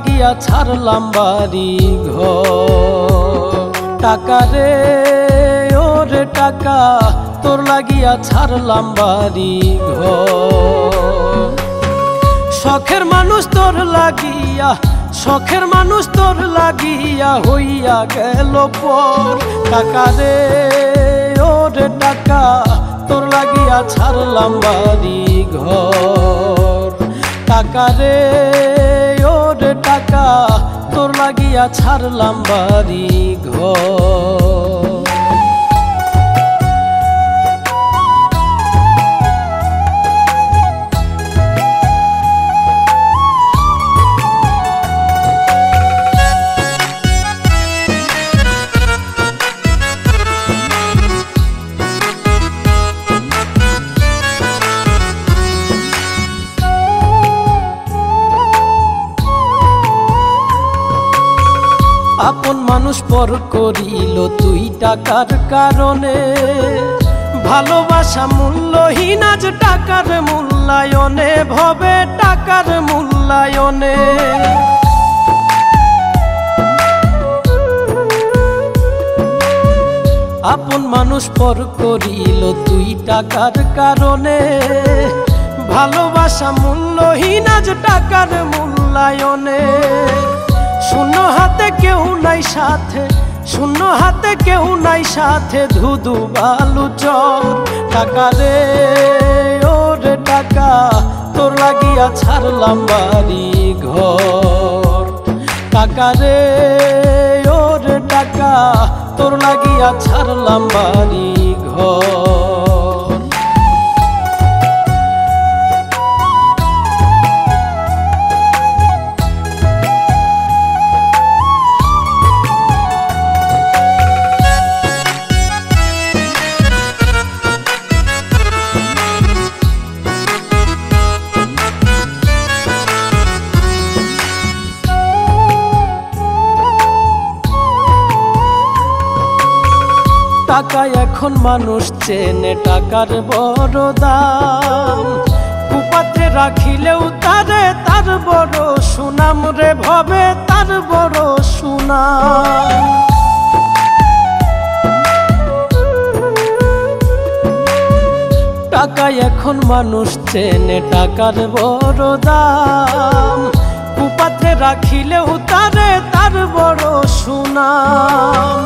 লাগিয়া ছাড়লাম বাড়ি ঘর। টাকা রে ওরে টাকা তোর লাগিয়া ছাড়লাম বাড়ি ঘর। শখের মানুষ তোর লাগিয়া, শখের মানুষ তোর লাগিয়া হইয়া গেল পর। টাকা রে ওরে টাকা তোর লাগিয়া ছাড়লাম বাড়ি ঘর। টাকা রে ওরে টাকা তোর লাগিয়া ছাড়লাম বাড়ি ঘর। আপন মানুষ পর করিল তুই টাকার কারণে। ভালোবাসা মূল্যহীন আজ টাকার মূল্যায়নে, ভবে টাকার মূল্যায়নে। আপন মানুষ পর করিল তুই টাকার কারণে। ভালোবাসা মূল্যহীন আজ টাকার মূল্যায়নে। শূন্য হাতে কেউ নাই সাথে, শূন্য হাতে কেউ নাই সাথে, ধুধু বালু চর। টাকা রে ওরে টাকা তোর লাগিয়া ছাড়লাম বাড়ি ঘর। টাকা রে ওরে টাকা তোর লাগিয়া ছাড়লাম বাড়ি ঘর। টাকা এখন মানুষ চেনে টাকার বড় দাম। কুপাতে রাখিলেও তারে তার বড় সুনাম রে, ভবে তার বড় সুনাম। টাকা এখন মানুষ চেনে টাকার বড় দাম। কুপাতে রাখিলেও তারে তার বড় সুনাম।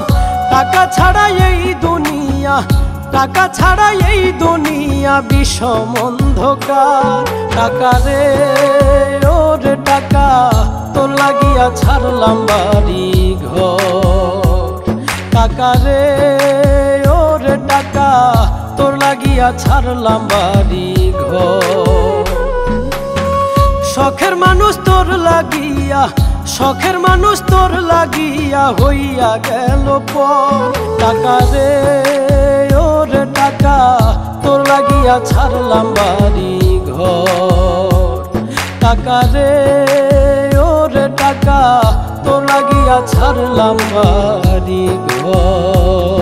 টাকা ছাড়া এই দুনিয়া, টাকা ছাড়া এই দুনিয়া বিষম অন্ধকার। টাকা রে ওরে টাকা তোর লাগিয়া ছাড়লাম বাড়ি ঘর। টাকা রে ওরে টাকা তোর লাগিয়া ছাড়লাম বাড়ি ঘর। শখের মানুষ তোর লাগিয়া, শখের মানুষ তোর লাগিয়া হইয়া গেল পর। টাকা রে ওরে টাকা তোর লাগিয়া ছাড়লাম বাড়ি ঘর। টাকা রে ওরে টাকা তোর লাগিয়া ছাড়লাম বাড়ি ঘর।